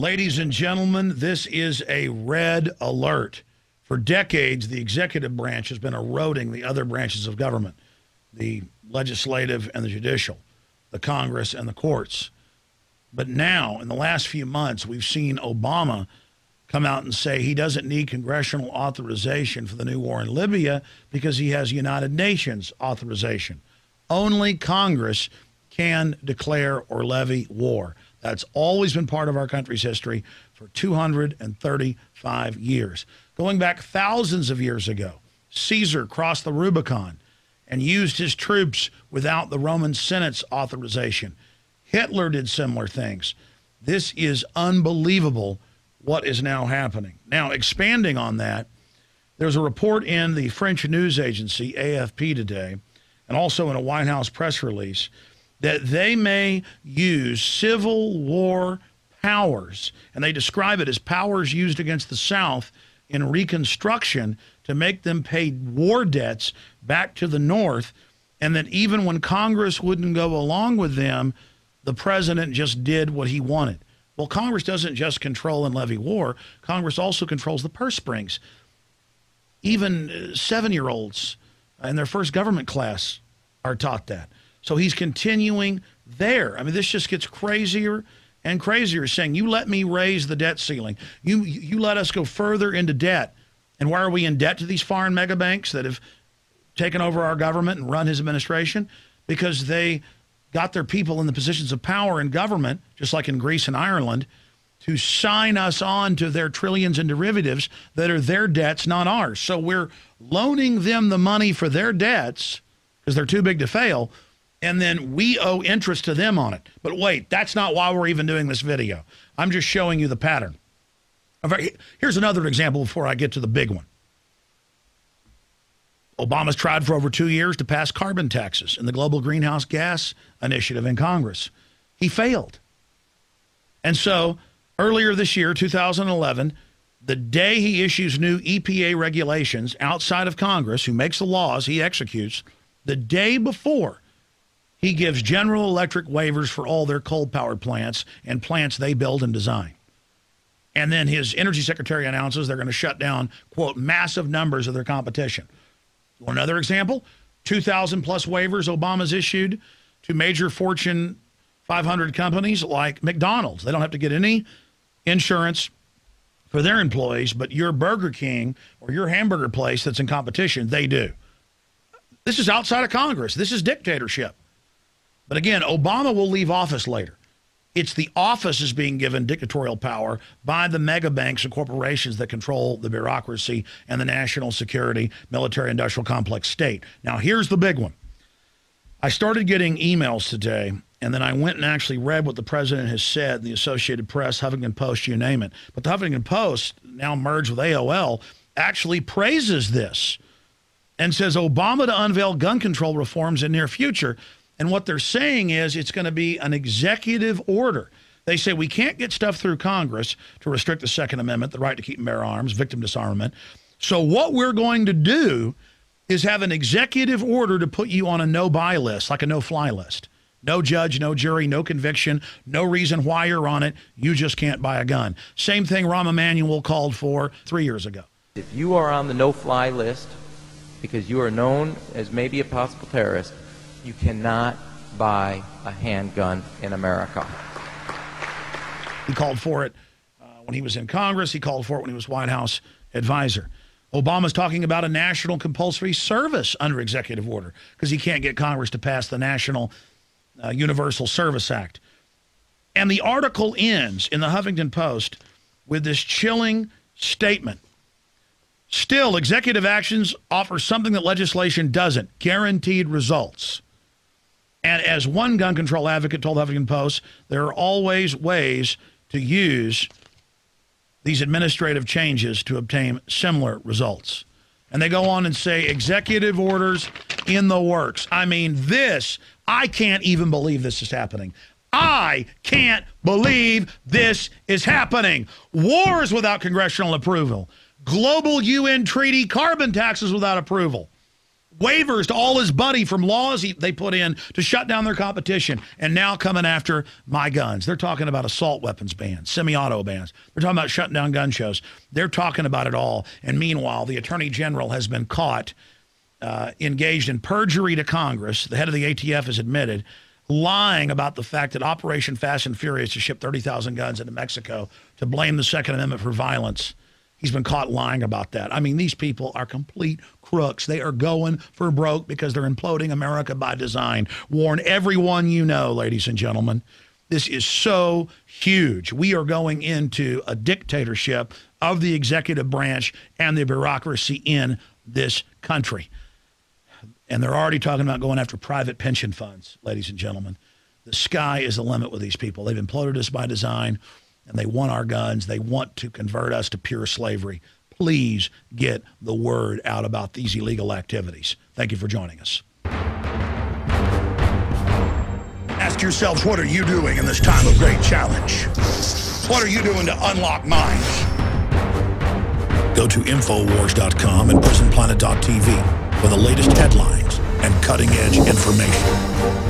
Ladies and gentlemen, this is a red alert. For decades, the executive branch has been eroding the other branches of government, the legislative and the judicial, the Congress and the courts. But now, in the last few months, we've seen Obama come out and say he doesn't need congressional authorization for the new war in Libya because he has United Nations authorization. Only Congress can declare or levy war. That's always been part of our country's history for 235 years. Going back thousands of years ago, Caesar crossed the Rubicon and used his troops without the Roman Senate's authorization. Hitler did similar things. This is unbelievable what is now happening. Now, expanding on that, there's a report in the French news agency, AFP, today, and also in a White House press release, that they may use civil war powers, and they describe it as powers used against the South in Reconstruction to make them pay war debts back to the North, and that even when Congress wouldn't go along with them, the president just did what he wanted. Well, Congress doesn't just control and levy war. Congress also controls the purse strings. Even 7-year-olds in their first government class are taught that. So he's continuing there. I mean, this just gets crazier and crazier, saying, you let me raise the debt ceiling. You let us go further into debt. And why are we in debt to these foreign mega banks that have taken over our government and run his administration? Because they got their people in the positions of power in government, just like in Greece and Ireland, to sign us on to their trillions in derivatives that are their debts, not ours. So we're loaning them the money for their debts because they're too big to fail, and then we owe interest to them on it. But wait, that's not why we're even doing this video. I'm just showing you the pattern. Here's another example before I get to the big one. Obama's tried for over 2 years to pass carbon taxes in the Global Greenhouse Gas Initiative in Congress. He failed. And so earlier this year, 2011, the day he issues new EPA regulations outside of Congress, who makes the laws, he executes, the day before, he gives General Electric waivers for all their coal-powered plants and plants they build and design. And then his energy secretary announces they're going to shut down, quote, massive numbers of their competition. Another example, 2,000 plus waivers Obama's issued to major Fortune 500 companies like McDonald's. They don't have to get any insurance for their employees, but your Burger King or your hamburger place that's in competition, they do. This is outside of Congress. This is dictatorship. But again, Obama will leave office later. It's the office is being given dictatorial power by the mega banks and corporations that control the bureaucracy and the national security, military-industrial complex state. Now, here's the big one. I started getting emails today, and then I went and actually read what the president has said in the Associated Press, Huffington Post, you name it. But the Huffington Post, now merged with AOL, actually praises this and says Obama to unveil gun control reforms in near future. And what they're saying is it's going to be an executive order. They say we can't get stuff through Congress to restrict the Second Amendment, the right to keep and bear arms, victim disarmament. So what we're going to do is have an executive order to put you on a no-buy list, like a no-fly list. No judge, no jury, no conviction, no reason why you're on it. You just can't buy a gun. Same thing Rahm Emanuel called for 3 years ago. If you are on the no-fly list because you are known as maybe a possible terrorist, you cannot buy a handgun in America. He called for it when he was in Congress. He called for it when he was White House advisor. Obama's talking about a national compulsory service under executive order because he can't get Congress to pass the National Universal Service Act. And the article ends in the Huffington Post with this chilling statement. Still, executive actions offer something that legislation doesn't, guaranteed results. And as one gun control advocate told Huffington Post, there are always ways to use these administrative changes to obtain similar results. And they go on and say executive orders in the works. I mean, this, I can't even believe this is happening. I can't believe this is happening. Wars without congressional approval. Global UN treaty, carbon taxes without approval. Waivers to all his buddy from laws they put in to shut down their competition, and now coming after my guns. They're talking about assault weapons bans, semi-auto bans. They're talking about shutting down gun shows. They're talking about it all. And meanwhile, the Attorney General has been caught engaged in perjury to Congress. The head of the ATF has admitted lying about the fact that Operation Fast and Furious to ship 30,000 guns into Mexico to blame the Second Amendment for violence. He's been caught lying about that. I mean, these people are complete crooks. They are going for broke because they're imploding America by design. Warn everyone you know, ladies and gentlemen. This is so huge. We are going into a dictatorship of the executive branch and the bureaucracy in this country. And they're already talking about going after private pension funds, ladies and gentlemen. The sky is the limit with these people. They've imploded us by design. And they want our guns. They want to convert us to pure slavery. Please get the word out about these illegal activities. Thank you for joining us. Ask yourselves, what are you doing in this time of great challenge? What are you doing to unlock minds? Go to Infowars.com and PrisonPlanet.tv for the latest headlines and cutting-edge information.